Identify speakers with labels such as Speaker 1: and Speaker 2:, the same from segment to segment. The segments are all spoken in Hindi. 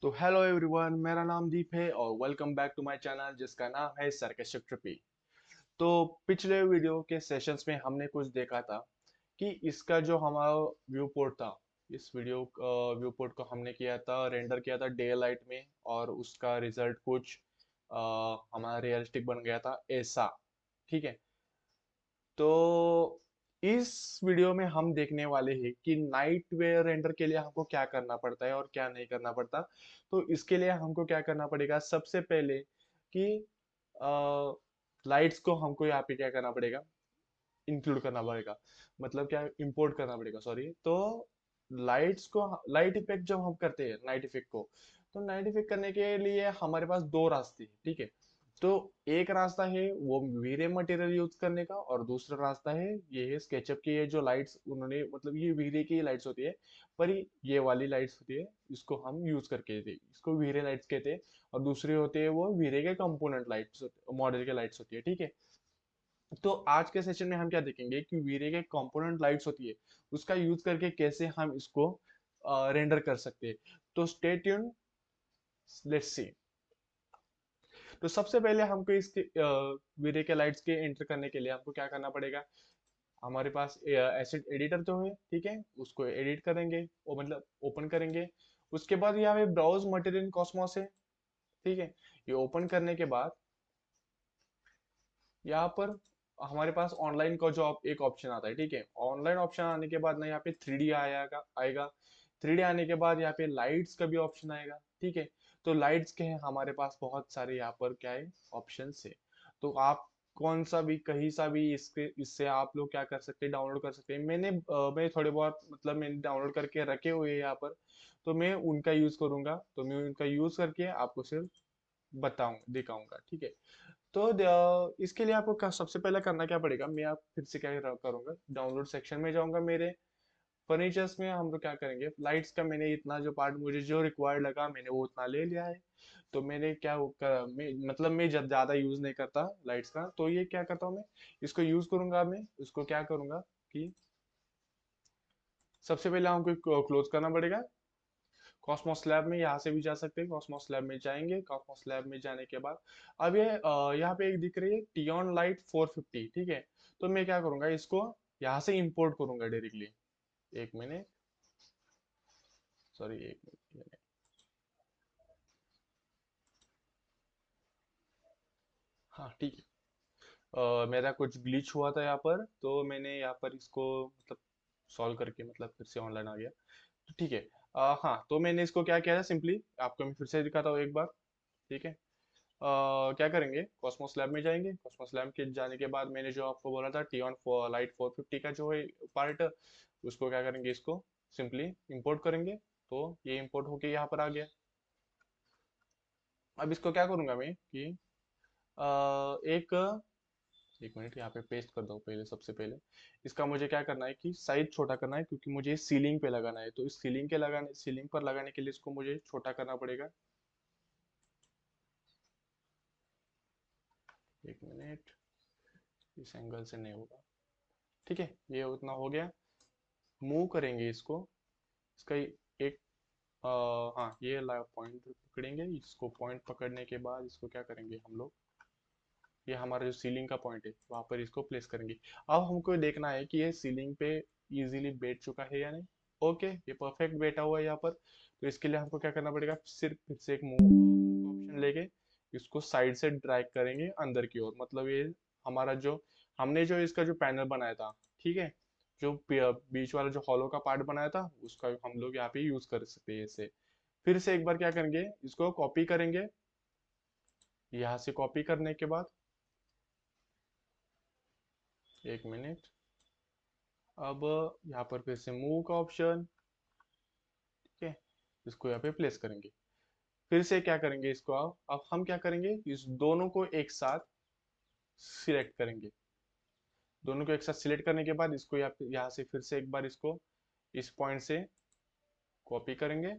Speaker 1: तो हेलो एवरीवन, मेरा नाम दीप है और welcome back to my channel जिसका नाम है सर्कस्टिक ट्रिपी। तो पिछले वीडियो के सेशंस में हमने कुछ देखा था कि इसका जो हमारा व्यू पोर्ट था, इस वीडियो व्यू पोर्ट को हमने किया था, रेंडर किया था डे लाइट में, और उसका रिजल्ट कुछ हमारा रियलिस्टिक बन गया था ऐसा। ठीक है। तो इस वीडियो में हम देखने वाले हैं कि नाइट वेयर रेंडर के लिए हमको क्या करना पड़ता है और क्या नहीं करना पड़ता। तो इसके लिए हमको क्या करना पड़ेगा, सबसे पहले कि लाइट्स को हमको यहाँ पे क्या करना पड़ेगा, इंक्लूड करना पड़ेगा। मतलब क्या, इंपोर्ट करना पड़ेगा, सॉरी। तो लाइट्स को, लाइट इफेक्ट जब हम करते हैं नाइट इफेक्ट को, तो नाइट इफेक्ट करने के लिए हमारे पास दो रास्ते हैं। ठीक है। तो एक रास्ता है वो वीरे मटेरियल यूज करने का, और दूसरा रास्ता है ये है स्केचअप की। ये जो लाइट्स उन्होंने, मतलब ये वीरे की लाइट्स होती है, पर ये वाली लाइट्स होती है, इसको हम यूज करके थे, इसको वीरे लाइट्स कहते हैं। और दूसरी होती है वो वीरे के कंपोनेंट लाइट्स, मॉडल के लाइट्स होती है। ठीक है। तो आज के सेशन में हम क्या देखेंगे कि वीरे के कंपोनेंट लाइट्स होती है, उसका यूज करके कैसे हम इसको रेंडर कर सकते हैं। तो स्टे ट्यून, लेट्स सी। तो सबसे पहले हमको इसके वीरे के लाइट्स के एंटर करने के लिए हमको क्या करना पड़ेगा। हमारे पास एसिड एडिटर तो है, ठीक है, उसको एडिट करेंगे, वो मतलब ओपन करेंगे। उसके बाद यहाँ पे ब्राउज मटेरियल कॉस्मोस है। ठीक है। ये ओपन करने के बाद यहाँ पर हमारे पास ऑनलाइन का जो एक ऑप्शन आता है। ठीक है। ऑनलाइन ऑप्शन आने के बाद ना यहाँ पे 3D आएगा आएगा। 3D आने के बाद यहाँ पे लाइट्स का भी ऑप्शन आएगा। ठीक है। तो लाइट्स के हैं हमारे पास बहुत सारे यहाँ पर क्या है, ऑप्शन है। तो आप कौन सा भी, कहीं सा भी इसके इससे आप लोग क्या कर सकते हैं, डाउनलोड कर सकते हैं। मैं थोड़े बहुत, मतलब मैंने डाउनलोड करके रखे हुए हैं यहाँ पर। तो मैं उनका यूज करूंगा, तो मैं उनका यूज करके आपको सिर्फ दिखाऊंगा। ठीक है। तो इसके लिए आपको सबसे पहले करना क्या पड़ेगा, मैं आप फिर से क्या करूंगा, डाउनलोड सेक्शन में जाऊंगा। मेरे फर्नीचर्स में हम लोग क्या करेंगे, लाइट्स का मैंने इतना जो पार्ट मुझे जो रिक्वायर्ड लगा मैंने वो उतना ले लिया है। तो मैंने क्या मतलब मैं जब ज्यादा यूज नहीं करता लाइट्स का, तो ये क्या करता हूँ मैं, इसको यूज करूंगा। मैं इसको क्या करूंगा कि सबसे पहले हमको क्लोज करना पड़ेगा। कॉस्मोस लैब में यहाँ से भी जा सकते हैं, कॉस्मोस लैब में जाएंगे। कॉस्मोस लैब में जाने के बाद अब ये यहाँ पे एक दिख रही है टियोन लाइट 450। ठीक है। तो मैं क्या करूंगा, इसको यहाँ से इंपोर्ट करूंगा डायरेक्टली। एक मिनट, सॉरी, एक मिनट। हाँ ठीक है। मेरा कुछ ग्लिच हुआ था यहाँ पर, तो मैंने यहाँ पर इसको मतलब सॉल्व करके मतलब फिर से ऑनलाइन आ गया। तो ठीक है। हाँ, तो मैंने इसको क्या किया था, सिंपली आपको मैं फिर से दिखाता हूँ एक बार। ठीक है। क्या करेंगे, कॉस्मोस लैब में जाएंगे। कॉस्मोस लैब के जाने के बाद मैंने जो आपको बोला था टी ऑन लाइट 450 का जो है पार्ट, उसको क्या करेंगे, इसको सिंपली इंपोर्ट करेंगे। तो ये इंपोर्ट होके यहाँ पर आ गया। अब इसको क्या करूंगा मैं कि एक एक मिनट यहाँ पे पेस्ट कर दो पहले। सबसे पहले इसका मुझे क्या करना है कि साइज छोटा करना है, क्योंकि मुझे सीलिंग पे लगाना है। तो इस सीलिंग पर लगाने के लिए इसको मुझे छोटा करना पड़ेगा। एक मिनट, इस एंगल से नहीं होगा। ठीक है, ये उतना हो गया। मूव करेंगे इसको, इसका एक हाँ, ये पॉइंट पकड़ेंगे। इसको पॉइंट पकड़ने के बाद इसको क्या करेंगे हम लोग, ये हमारा जो सीलिंग का पॉइंट है वहां पर इसको प्लेस करेंगे। अब हमको देखना है कि ये सीलिंग पे इजीली बैठ चुका है या नहीं। ओके, ये परफेक्ट बैठा हुआ है यहाँ पर। तो इसके लिए हमको क्या करना पड़ेगा, सिर्फ फिर से एक मूव का ऑप्शन लेके इसको साइड से ड्रैग करेंगे अंदर की ओर। मतलब ये हमारा जो, हमने जो इसका जो पैनल बनाया था, ठीक है, जो बीच वाला जो हॉलो का पार्ट बनाया था, उसका हम लोग यहाँ पे यूज कर सकते हैं इसे। फिर से एक बार क्या करेंगे, इसको कॉपी करेंगे। यहाँ से कॉपी करने के बाद एक मिनट, अब यहाँ पर फिर से मूव का ऑप्शन, ठीक है, इसको यहाँ पे प्लेस करेंगे। फिर से क्या करेंगे, इसको अब हम क्या करेंगे, इस दोनों को एक साथ सिलेक्ट करेंगे। दोनों को एक साथ सिलेक्ट करने के बाद इसको यहाँ से फिर से एक बार इसको इस पॉइंट से कॉपी करेंगे।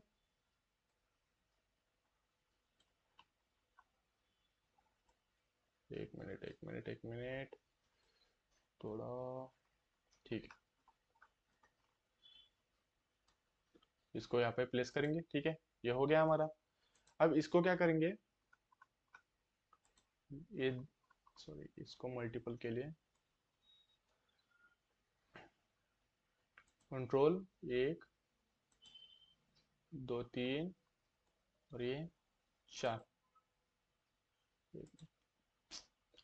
Speaker 1: एक मिनट, एक मिनट, एक मिनट, थोड़ा, ठीक है, इसको यहाँ पे प्लेस करेंगे। ठीक है, ये हो गया हमारा। अब इसको क्या करेंगे, ये सॉरी इसको मल्टीपल के लिए कंट्रोल, एक, दो, तीन, और ये चार।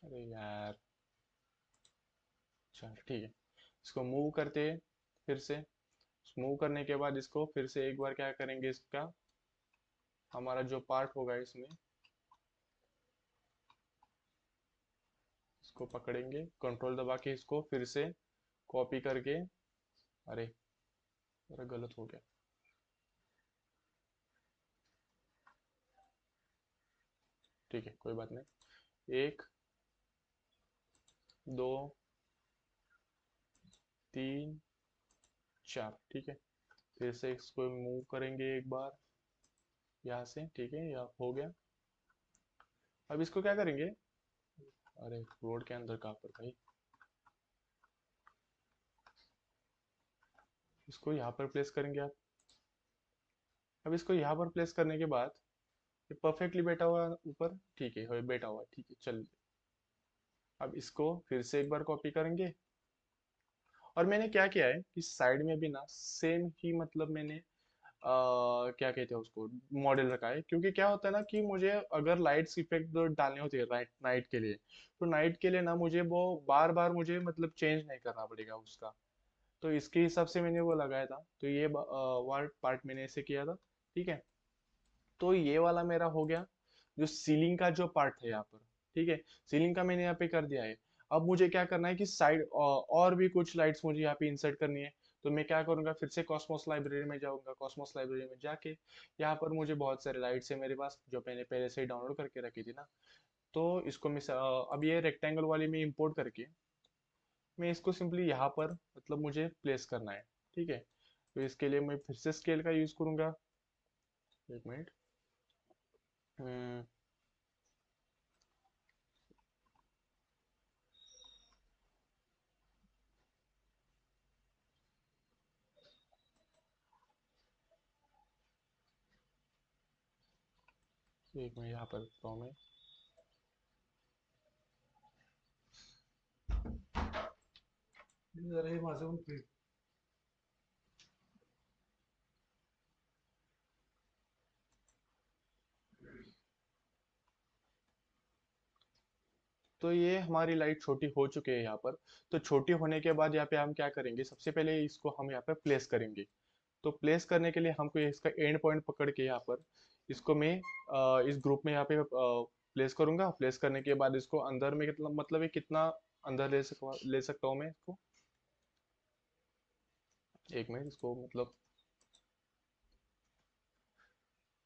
Speaker 1: अरे यार, चार, ठीक है। इसको मूव करते हैं फिर से। मूव करने के बाद इसको फिर से एक बार क्या करेंगे, इसका हमारा जो पार्ट होगा इसमें, इसको पकड़ेंगे, कंट्रोल दबा के इसको फिर से कॉपी करके, अरे मेरा गलत हो गया, ठीक है कोई बात नहीं। एक, दो, तीन, चार, ठीक है। फिर से इसको मूव करेंगे एक बार यहाँ से, ठीक है, यह हो गया। अब इसको क्या करेंगे, अरे रोड के अंदर कहाँ पर भाई, इसको यहाँ पर प्लेस करेंगे आप। अब इसको यहाँ पर प्लेस करने के बाद ये परफेक्टली बैठा हुआ है ऊपर, ठीक है, बैठा हुआ है, ठीक है, चल। अब इसको फिर से एक बार कॉपी करेंगे, और मैंने क्या किया है कि साइड में भी ना सेम ही, मतलब मैंने क्या कहते हैं उसको, मॉडल रखा है, क्योंकि क्या होता है ना कि मुझे अगर लाइट्स इफेक्ट डालने होते हैं राइट नाइट के लिए, तो नाइट के लिए ना मुझे वो बार बार मुझे मतलब चेंज नहीं करना पड़ेगा उसका। तो इसके हिसाब से मैंने वो लगाया था, तो ये वार्ड पार्ट मैंने ऐसे किया था, ठीक है। तो ये वाला मेरा हो गया, जो सीलिंग का जो पार्ट है यहाँ पर, ठीक है, सीलिंग का मैंने यहाँ पे कर दिया है। अब मुझे क्या करना है कि साइड और भी कुछ लाइट्स मुझे यहाँ पे इंसर्ट करनी है। तो मैं क्या करूंगा, फिर से कॉस्मोस लाइब्रेरी में जाऊंगा, कॉस्मोस लाइब्रेरी में जाके यहाँ पर मुझे बहुत सारे लाइट्स है मेरे पास, जो मैंने पहले से ही डाउनलोड करके रखी थी ना। तो इसको मैं अब ये रेक्टेंगल वाली में इंपोर्ट करके मैं इसको सिंपली यहाँ पर मतलब मुझे प्लेस करना है, ठीक है। तो इसके लिए मैं फिर से स्केल का यूज करूंगा, एक मिनट। हम्म, एक मिनट यहाँ पर रखता मैं। अरे माझं पण तो ये हमारी लाइट छोटी हो चुकी है यहाँ पर। तो छोटी होने के बाद यहाँ पे हम क्या करेंगे, सबसे पहले इसको हम यहाँ पे प्लेस करेंगे। तो प्लेस करने के लिए हमको इसका एंड पॉइंट पकड़ के यहाँ पर इसको मैं इस ग्रुप में यहाँ पे प्लेस करूंगा। प्लेस करने के बाद इसको अंदर में कितना, मतलब ये कितना अंदर ले सकता हूँ मैं इसको, एक मिनट, इसको मतलब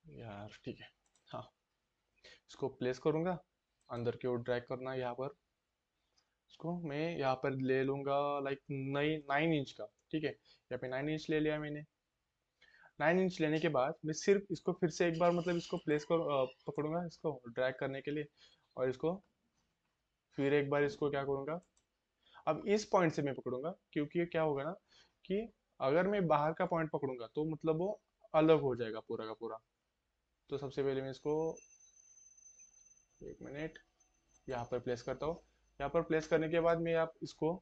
Speaker 1: यार ठीक है, हाँ, इसको प्लेस करूंगा, अंदर की ओर ड्रैग करना है यहाँ पर। इसको मैं यहाँ पर ले लूंगा लाइक 9 इंच का, ठीक है, यहाँ पे 9 इंच ले लिया मैंने। 9 इंच लेने के बाद मैं सिर्फ इसको फिर से एक बार मतलब इसको पकड़ूंगा इसको ड्रैग करने के लिए, और इसको फिर एक बार इसको क्या करूंगा, अब इस पॉइंट से मैं पकड़ूंगा, क्योंकि ये क्या होगा ना कि अगर मैं बाहर का पॉइंट पकड़ूंगा तो मतलब वो अलग हो जाएगा पूरा का पूरा। तो सबसे पहले मैं इसको, एक मिनट, यहाँ पर प्लेस करता हूँ। यहाँ पर प्लेस करने के बाद मैं आप इसको,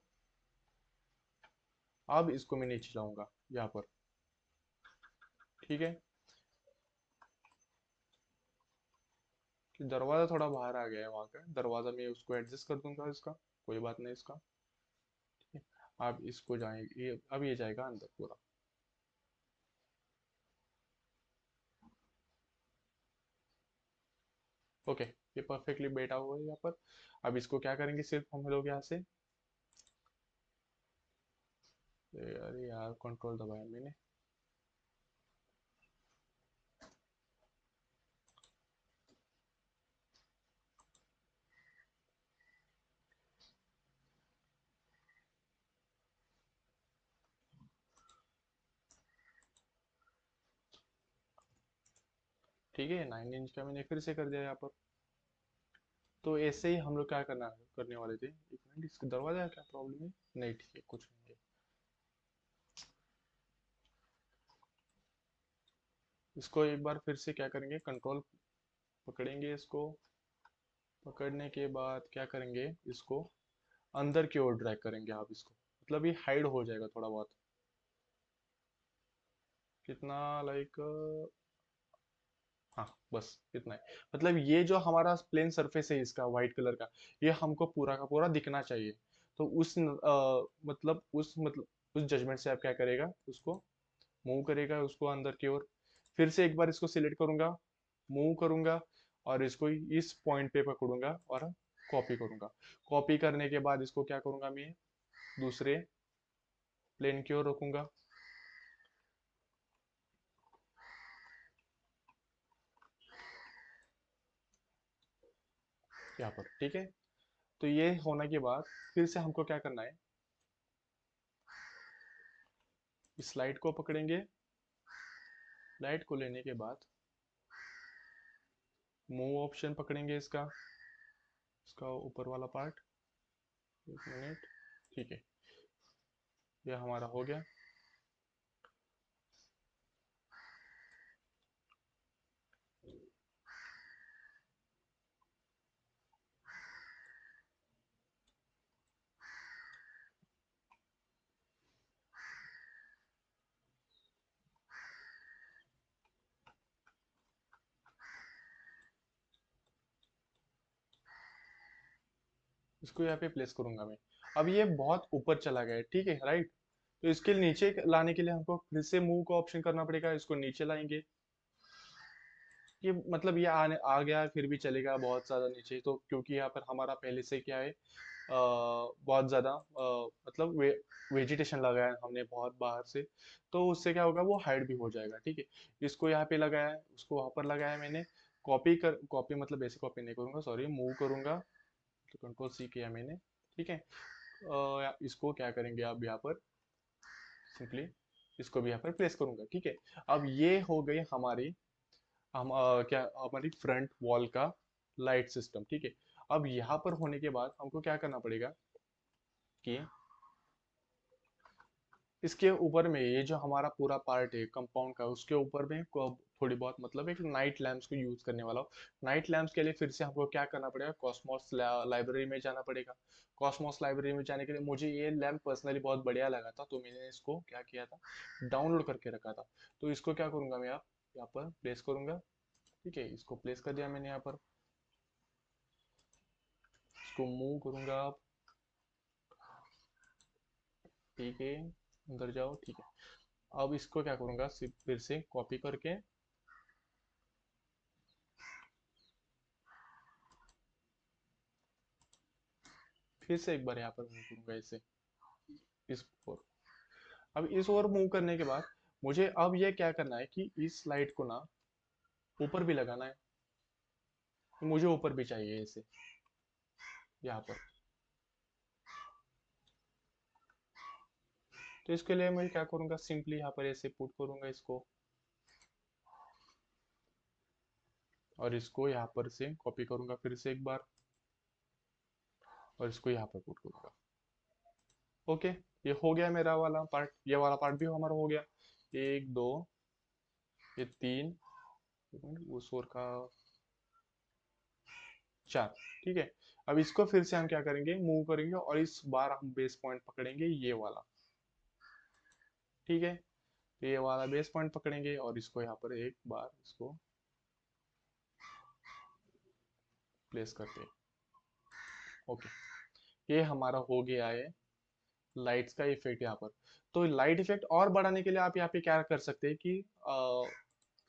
Speaker 1: अब इसको मैं नीचे लाऊंगा यहाँ पर, ठीक है। कि दरवाजा थोड़ा बाहर आ गया है वहां का दरवाजा, मैं उसको एडजस्ट कर दूंगा इसका, कोई बात नहीं इसका, ठीक है। अब इसको जाएंगे अब ये जाएगा अंदर पूरा। ओके, ये परफेक्टली बैठा हुआ है यहाँ पर। अब इसको क्या करेंगे, सिर्फ हम लोग यहाँ से, अरे यार कंट्रोल दबाया मैंने। ठीक है, 9 इंच का मैंने फिर से कर दिया यहाँ पर। तो ऐसे ही हम लोग क्या करने वाले थे, एक मिनट, इसका दरवाजा का क्या प्रॉब्लम है, नहीं ठीक है, कुछ नहीं है। इसको एक बार फिर से क्या करेंगे, कंट्रोल पकड़ेंगे इसको। पकड़ने के बाद क्या करेंगे, इसको अंदर की ओर ड्रैग करेंगे आप इसको, मतलब ये हाइड हो जाएगा थोड़ा बहुत। कितना, लाइक, हाँ बस इतना है। मतलब ये जो हमारा प्लेन सरफेस है इसका व्हाइट कलर का, ये हमको पूरा का पूरा दिखना चाहिए। तो उस जजमेंट से आप क्या करेगा, उसको मूव करेगा उसको अंदर की ओर। फिर से एक बार इसको सिलेक्ट करूंगा, मूव करूंगा, और इसको इस पॉइंट पे पकड़ूंगा और कॉपी करूंगा। कॉपी करने के बाद इसको क्या करूंगा, मैं दूसरे प्लेन की ओर रखूंगा। यहाँ पर ठीक है। तो ये होने के बाद फिर से हमको क्या करना है, इस लाइट को पकड़ेंगे। लाइट को लेने के बाद मूव ऑप्शन पकड़ेंगे इसका, इसका ऊपर वाला पार्ट। एक मिनट, ठीक है, ये हमारा हो गया। इसको यहाँ पे प्लेस करूंगा मैं। अब ये बहुत ऊपर चला गया है, ठीक है, राइट। तो इसके नीचे लाने के लिए हमको फिर से मूव का ऑप्शन करना पड़ेगा, इसको नीचे लाएंगे। ये मतलब ये आने आ गया फिर भी चलेगा बहुत ज्यादा नीचे, तो क्योंकि यहाँ पर हमारा पहले से क्या है, बहुत ज्यादा मतलब वेजिटेशन लगाया है हमने बहुत बाहर से। तो उससे क्या होगा, वो हाइड भी हो जाएगा, ठीक है। इसको यहाँ पे लगाया है, उसको वहां पर लगाया है मैंने। कॉपी मतलब ऐसे कॉपी नहीं करूंगा, सॉरी, मूव करूंगा। तो कंट्रोल सी किया मैंने, ठीक है। इसको क्या करेंगे आप यहाँ पर, सिंपली इसको भी यहाँ पर प्लेस करूंगा, ठीक है। अब ये हो गई हमारी, क्या हमारी फ्रंट वॉल का लाइट सिस्टम, ठीक है। अब यहाँ पर होने के बाद हमको क्या करना पड़ेगा कि इसके ऊपर में ये जो हमारा पूरा पार्ट है कंपाउंड का, उसके ऊपर में थोड़ी बहुत मतलब एक नाइट लैंप्स को यूज करने वाला हूँ। नाइट लैंप्स के लिए फिर से हमको क्या करना पड़ेगा, कॉस्मोस लाइब्रेरी में जाना पड़ेगा। कॉस्मोस लाइब्रेरी में जाने के लिए मुझे ये लैंप पर्सनली बहुत बढ़िया लगा था, तो मैंने इसको क्या किया था, डाउनलोड करके रखा था। तो इसको क्या करूंगा मैं, आप यहाँ पर प्लेस करूंगा, ठीक है। इसको प्लेस कर दिया मैंने यहाँ पर। इसको मूव करूंगा आप, ठीक है, अंदर जाओ, ठीक है। अब इसको क्या करूंगा, सिर्फ फिर से कॉपी करके फिर से एक बार यहाँ पर मूव करूंगा इसे, इस ओर। अब इस ओर मूव करने के बाद मुझे अब ये क्या करना है कि इस लाइट को ना ऊपर भी लगाना है। तो मुझे ऊपर भी चाहिए इसे, यहाँ पर। तो इसके लिए मैं क्या करूंगा, सिंपली यहाँ पर ऐसे पुट करूंगा इसको, और इसको यहाँ पर से कॉपी करूंगा फिर से एक बार, और इसको यहाँ पर पुट करूंगा। ओके, ये हो गया मेरा वाला पार्ट, ये वाला पार्ट भी हमारा हो गया। एक दो, ये तीन, उस ओर का चार, ठीक है। अब इसको फिर से हम क्या करेंगे, मूव करेंगे, और इस बार हम बेस पॉइंट पकड़ेंगे ये वाला, ठीक है। तो ये वाला बेस पॉइंट पकड़ेंगे, और इसको यहाँ पर एक बार इसको प्लेस करते हैं। ओके, ये हमारा हो गया है लाइट्स का इफेक्ट यहाँ पर। तो लाइट इफेक्ट और बढ़ाने के लिए आप यहाँ पे क्या कर सकते हैं कि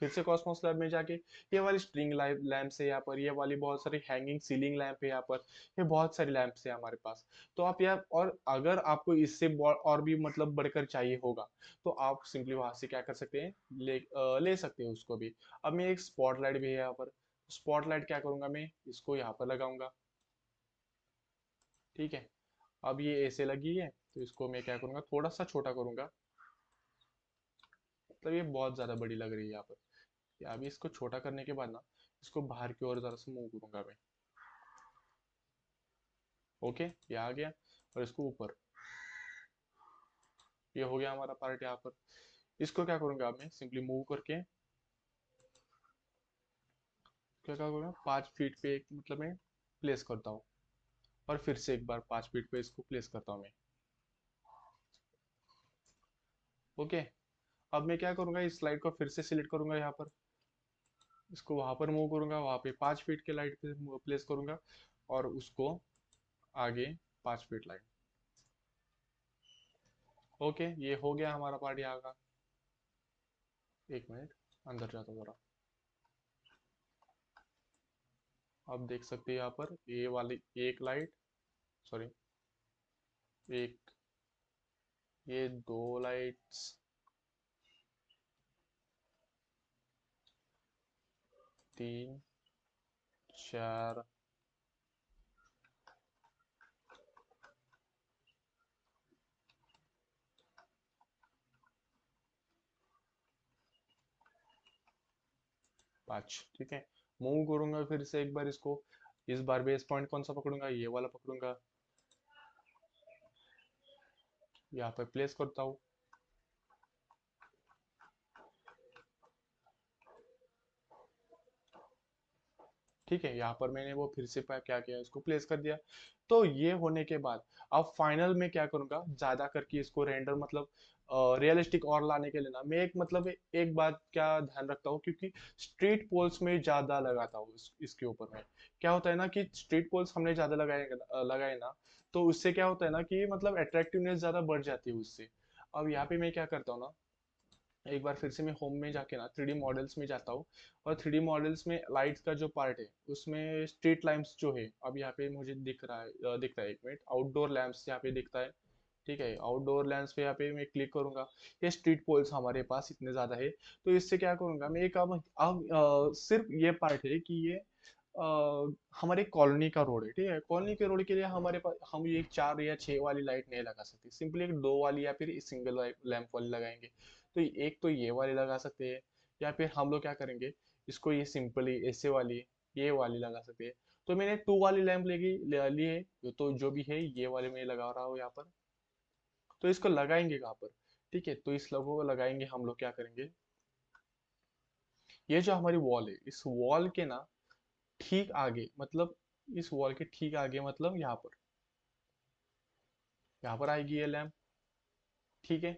Speaker 1: फिर से कॉस्मोस लैब में जाके, ये वाली स्ट्रिंग लैंप है यहाँ पर, ये वाली बहुत सारी हैंगिंग सीलिंग लैंप है यहाँ पर, ये बहुत सारी लैंप्स है हमारे पास। तो आप यार, और अगर आपको इससे और भी मतलब बढ़कर चाहिए होगा, तो आप सिंपली वहां से क्या कर सकते हैं, ले सकते हैं उसको भी। अब मैं एक स्पॉटलाइट भी है यहाँ पर, स्पॉटलाइट क्या करूंगा, मैं इसको यहाँ पर लगाऊंगा, ठीक है। अब ये ऐसे लगी है, तो इसको मैं क्या करूंगा, थोड़ा सा छोटा करूंगा। मतलब ये बहुत ज्यादा बड़ी लग रही है यहाँ पर। या अभी इसको छोटा करने के बाद ना, इसको बाहर की ओर जरा सा मूव करूंगा मैं। ओके, ये आ गया, और इसको ऊपर, ये हो गया हमारा पार्ट यहाँ पर। इसको क्या करूंगा, मैं सिंपली मूव करके क्या करूँगा, 5 फीट पे एक मतलब मैं प्लेस करता हूँ, और फिर से एक बार 5 फीट पे इसको प्लेस करता हूँ मैं। ओके, अब मैं क्या करूँगा, इस स्लाइड को फिर से सिलेक्ट करूंगा यहाँ पर, इसको वहां पर मूव करूंगा, वहां पे 5 फीट के लाइट पे प्लेस करूंगा, और उसको आगे 5 फीट लाइट। ओके, ये हो गया हमारा पार्ट यहाँ का। एक मिनट, अंदर जाता हूँ जरा। अब देख सकते हैं यहाँ पर ये वाली एक लाइट, सॉरी, एक, ये दो लाइट्स, तीन, चार, पाँच। ठीक है, मूव करूंगा फिर से एक बार इसको। इस बार बेस पॉइंट कौन सा पकड़ूंगा, ये वाला पकड़ूंगा, यहाँ पर प्लेस करता हूँ। ठीक है, यहाँ पर मैंने वो फिर से क्या किया, इसको प्लेस कर दिया। तो ये होने के बाद अब फाइनल में क्या करूंगा, ज्यादा करके इसको रेंडर मतलब रियलिस्टिक और लाने के लिए ना, मैं एक मतलब एक बात क्या ध्यान रखता हूँ, क्योंकि स्ट्रीट पोल्स में ज्यादा लगाता हूँ इसके ऊपर में। क्या होता है ना कि स्ट्रीट पोल्स हमने ज्यादा लगाए लगाए ना, तो उससे क्या होता है ना कि मतलब अट्रैक्टिवनेस ज्यादा बढ़ जाती है उससे। अब यहाँ पे मैं क्या करता हूँ ना, एक बार फिर से मैं होम में जाके ना 3D मॉडल्स में जाता हूँ, और 3D मॉडल्स में लाइट्स का जो पार्ट है उसमें स्ट्रीट लैंप्स जो है, अब यहाँ पे मुझे दिख रहा है, एक मिनट, आउटडोर लैंप्स यहाँ पे दिखता है। ठीक है, आउटडोर लैंप्स पे यहाँ पे मैं क्लिक करूंगा। ये स्ट्रीट पोल्स हमारे पास इतने ज्यादा है, तो इससे क्या करूंगा मैं, एक अब सिर्फ ये पार्ट है कि ये हमारे कॉलोनी का रोड है। ठीक है, कॉलोनी के रोड के लिए हमारे पास हम ये 4 या 6 वाली लाइट नहीं लगा सकते, सिंपली एक 2 वाली या फिर सिंगल लैंप वाली लगाएंगे। तो एक तो ये वाली लगा सकते हैं, या फिर हम लोग क्या करेंगे, इसको ये सिंपली ऐसे वाली, ये वाली लगा सकते हैं। तो मैंने 2 वाली लैंप ली है, तो जो भी है ये वाले में लगा रहा हूँ यहाँ पर। तो इसको लगाएंगे कहाँ पर, ठीक है, तो इस लोगों को लगाएंगे, हम लोग क्या करेंगे, ये जो हमारी वॉल है, इस वॉल के ना ठीक आगे, मतलब इस वॉल के ठीक आगे, मतलब यहाँ पर आएगी ये लैंप। ठीक है,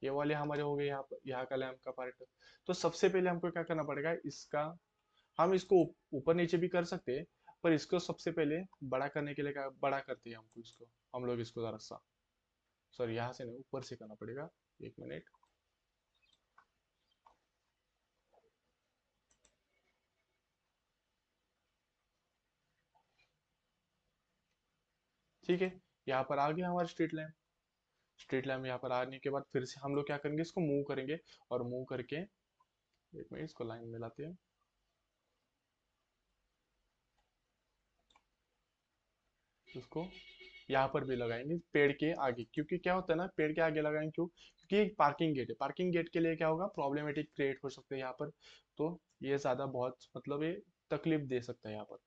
Speaker 1: ये वाले हमारे हो गए, यहाँ का लैंप का पार्ट। तो सबसे पहले हमको क्या करना पड़ेगा इसका, हम इसको ऊपर नीचे भी कर सकते हैं, पर इसको सबसे पहले बड़ा करने के लिए क्या बड़ा करते हैं हमको इसको, हम लोग इसको जरा सा, सॉरी यहाँ से नहीं, ऊपर से करना पड़ेगा। एक मिनट। ठीक है, यहाँ पर आ गया हमारा स्ट्रीट लैम्प। स्ट्रीट लैम्प यहाँ पर आने के बाद फिर से हम लोग क्या करेंगे, इसको मूव करेंगे, और मूव करके एक मिनट इसको लाइन में लाते हैं, उसको यहाँ पर भी लगाएंगे पेड़ के आगे, क्योंकि क्या होता है ना, पेड़ के आगे लगाएंगे क्यों, क्योंकि एक पार्किंग गेट है, पार्किंग गेट के लिए क्या होगा, प्रॉब्लमेटिक क्रिएट हो सकते हैं यहाँ पर। तो ये ज्यादा बहुत मतलब ये तकलीफ दे सकता है यहाँ पर।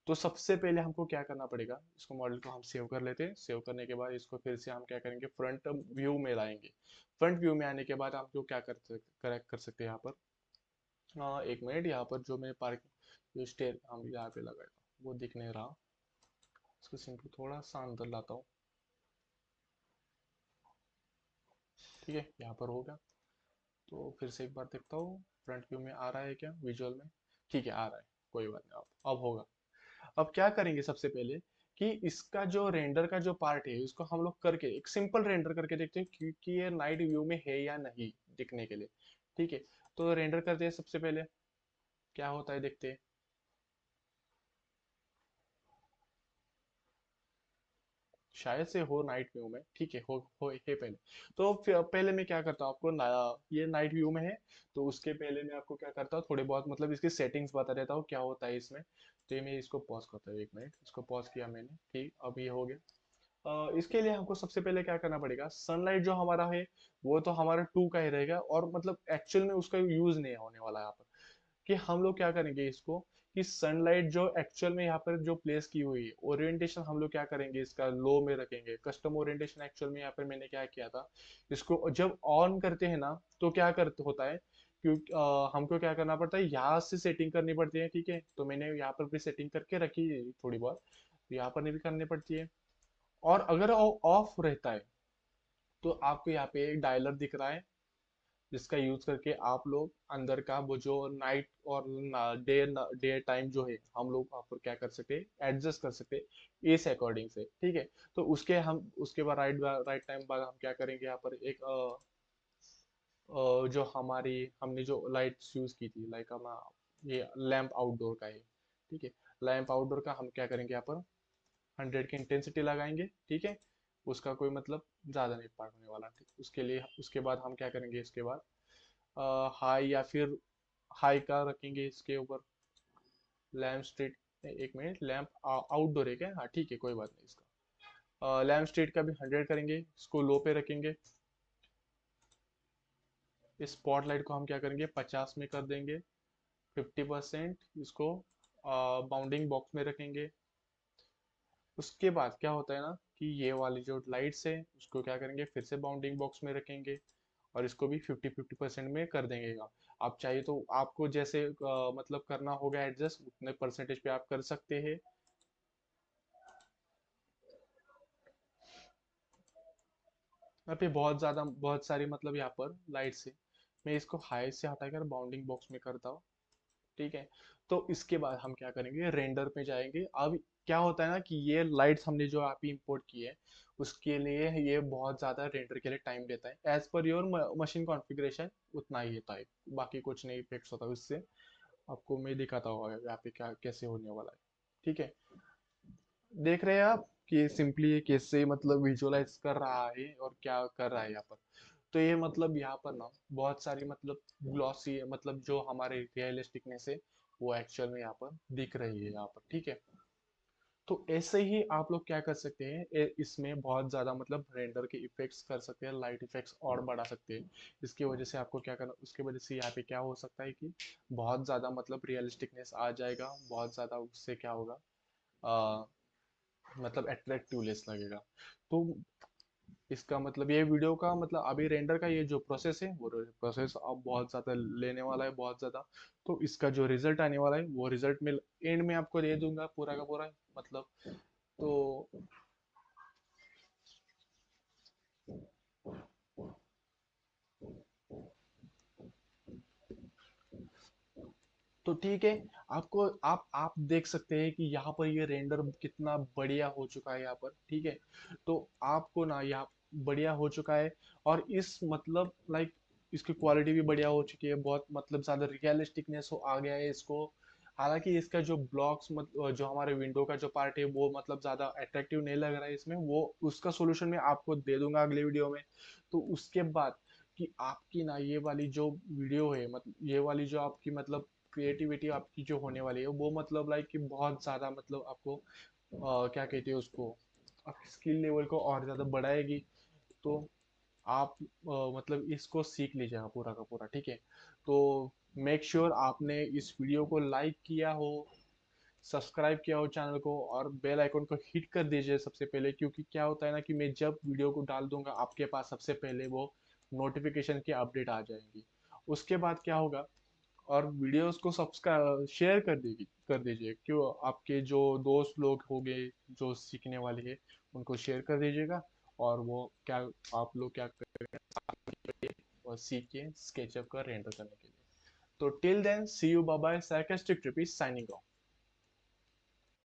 Speaker 1: तो सबसे पहले हमको क्या करना पड़ेगा, इसको मॉडल को हम सेव कर लेते हैं, सेव करने के बाद इसको फिर से हम क्या करेंगे, फ्रंट व्यू में लाएंगे। फ्रंट व्यू में आने के बाद हम जो क्या कर सकते हैं यहाँ पर, एक मिनट, यहाँ पर जो मैं पार्क जो स्टेयर हम यहाँ पे लगाया था वो दिख नहीं रहा, इसको सिंपली थोड़ा सा अंदर लाता हूँ। ठीक है, यहाँ पर होगा। तो फिर से एक बार देखता हूँ फ्रंट व्यू में आ रहा है क्या विजुअल में। ठीक है, आ रहा है, कोई बात नहीं, अब होगा। अब क्या करेंगे सबसे पहले, कि इसका जो रेंडर का जो पार्ट है इसको हम लोग करके एक सिंपल रेंडर करके देखते हैं, क्योंकि ये नाइट व्यू में है या नहीं दिखने के लिए। ठीक है, तो रेंडर करते हैं सबसे पहले, क्या होता है देखते हैं। शायद से हो नाइट व्यू में, ठीक है, हो है पहले। तो फिर पहले मैं क्या करता हूँ आपको ये नाइट व्यू में है, तो उसके पहले मैं आपको क्या करता हूँ, थोड़े बहुत मतलब इसकी सेटिंग्स बता देता हूँ क्या होता है इसमें। तो ये मैं इसको पॉज करता हूँ, एक मिनट, इसको पॉज किया मैंने, ठीक, अब ये हो गया। इसके लिए हमको सबसे पहले क्या करना पड़ेगा, सनलाइट जो हमारा है वो तो हमारा 2 का ही रहेगा, और मतलब एक्चुअल में उसका यूज नहीं होने वाला है यहाँ पर। कि हम लोग क्या करेंगे इसको, कि सनलाइट जो एक्चुअल में यहाँ पर जो प्लेस की हुई है, ओरिएंटेशन हम लोग क्या करेंगे, इसका लो में रखेंगे, कस्टम ओरिएंटेशन। एक्चुअल में यहाँ पर मैंने क्या किया था, इसको जब ऑन करते हैं ना, तो क्या करते होता है क्योंकि हमको क्या करना पड़ता है, यहाँ से सेटिंग करनी पड़ती है, ठीक है। तो मैंने यहाँ पर भी सेटिंग करके रखी है थोड़ी बहुत, तो यहाँ पर भी करनी पड़ती है। और अगर ऑफ रहता है तो आपको यहाँ पे एक डायलर दिख रहा है, जिसका यूज करके आप लोग अंदर का वो जो नाइट और डे डे टाइम जो है, हम लोग वहाँ पर क्या कर सकते हैं, एडजस्ट कर सकते हैं इस अकॉर्डिंग से, ठीक है। तो उसके बाद राइट राइट टाइम बाद हम क्या करेंगे, यहाँ पर एक जो हमारी हमने जो लाइट्स यूज की थी, लाइक हम ये लैंप आउटडोर का है, ठीक है। लैंप आउटडोर का हम क्या करेंगे, यहाँ पर 100 की इंटेंसिटी लगाएंगे, ठीक है। उसका कोई मतलब ज्यादा नहीं पार्ट होने वाला, ठीक। उसके लिए उसके बाद हम क्या करेंगे, इसके बाद हाई या फिर हाई का रखेंगे इसके ऊपर, लैम्प स्ट्रीट। एक मिनट, लैंप आउटडोर है क्या, हाँ ठीक है, कोई बात नहीं। इसका लैम्प स्ट्रीट का भी 100 करेंगे, इसको लो पे रखेंगे। इस स्पॉट लाइट को हम क्या करेंगे, 50 में कर देंगे, 50% इसको बाउंडिंग बॉक्स में रखेंगे। उसके बाद क्या होता है ना, कि ये वाली जो लाइट्स है उसको क्या करेंगे, फिर से बाउंडिंग बॉक्स में रखेंगे, और इसको भी 50-50% में कर देंगे। आप चाहिए तो आपको जैसे मतलब करना होगा एडजस्ट, उतने परसेंटेज पे आप कर सकते हैं। यहाँ पे बहुत सारी मतलब यहाँ पर लाइट्स है। मैं इसको हाई से हटाकर बाउंडिंग बॉक्स में करता हूँ, ठीक है। तो इसके बाद हम क्या करेंगे, रेंडर पे जाएंगे। अब क्या होता है ना, कि ये लाइट्स हमने जो आप इंपोर्ट की है, उसके लिए ये बहुत ज्यादा रेंडर के लिए टाइम लेता है। As per your machine configuration उतना ही होता है, बाकी कुछ नहीं इफेक्ट्स होता है उससे। आपको मैं दिखाता हूँ यहाँ पे क्या कैसे होने वाला है, ठीक है। देख रहे हैं आप कि सिंपली ये कैसे मतलब विजुअलाइज कर रहा है और क्या कर रहा है यहाँ पर। तो ये मतलब यहाँ पर ना बहुत सारी मतलब ग्लॉसी मतलब जो हमारे रियलिस्टिकनेस है, वो एक्चुअल में यहाँ पर दिख रही है यहाँ पर, ठीक है। तो ऐसे ही आप लोग क्या कर सकते हैं, इसमें बहुत ज्यादा मतलब रेंडर के इफेक्ट्स कर सकते हैं, लाइट इफेक्ट्स और बढ़ा सकते हैं। इसकी वजह से आपको क्या करना, उसकी वजह से यहाँ पे क्या हो सकता है कि बहुत ज्यादा मतलब रियलिस्टिकनेस आ जाएगा, बहुत ज्यादा उससे क्या होगा, मतलब अट्रैक्टिवनेस लगेगा। तो इसका मतलब ये वीडियो का मतलब अभी रेंडर का ये जो प्रोसेस है, वो प्रोसेस अब बहुत ज़्यादा लेने वाला है, बहुत ज़्यादा। तो इसका जो रिजल्ट आने वाला है, वो रिजल्ट में एंड में आपको दे दूंगा पूरा का पूरा, मतलब। तो तो ठीक है। आपको आप देख सकते हैं कि यहाँ पर ये रेंडर कितना बढ़िया हो चुका है यहाँ पर, ठीक है। तो आपको ना यहाँ बढ़िया हो चुका है, और इस मतलब लाइक इसकी क्वालिटी भी बढ़िया हो चुकी है, बहुत मतलब ज्यादा रियलिस्टिकनेस हो आ गया है इसको। हालांकि इसका जो ब्लॉक्स जो हमारे विंडो का जो पार्ट है, वो मतलब ज्यादा अट्रैक्टिव नहीं लग रहा है इसमें, वो उसका सोल्यूशन मैं आपको दे दूंगा अगले वीडियो में। तो उसके बाद कि आपकी ना ये वाली जो वीडियो है, मतलब ये वाली जो आपकी मतलब क्रिएटिविटी आपकी जो होने वाली है, वो मतलब लाइक कि बहुत ज़्यादा मतलब आपको क्या कहते हैं उसको, आपकी स्किल लेवल को और ज़्यादा बढ़ाएगी। तो आप मतलब इसको सीख लीजिएगा पूरा का पूरा, ठीक है। तो मेक श्योर आपने इस वीडियो को लाइक किया हो, सब्सक्राइब किया हो चैनल को, और बेल आइकन को हिट कर दीजिए सबसे पहले, क्योंकि क्या होता है ना, कि मैं जब वीडियो को डाल दूंगा आपके पास सबसे पहले वो नोटिफिकेशन की अपडेट आ जाएंगी। उसके बाद क्या होगा, और वीडियोस को सब्सक्राइब शेयर कर दीजिए, क्यों आपके जो दोस्त लोग होंगे जो सीखने वाले हैं, उनको शेयर कर दीजिएगा। और वो क्या, आप लोग क्या करेंगे और सीखिए स्केचअप का रेंडर करने के लिए। तो till then see you, bye bye, psycastic trip is signing of.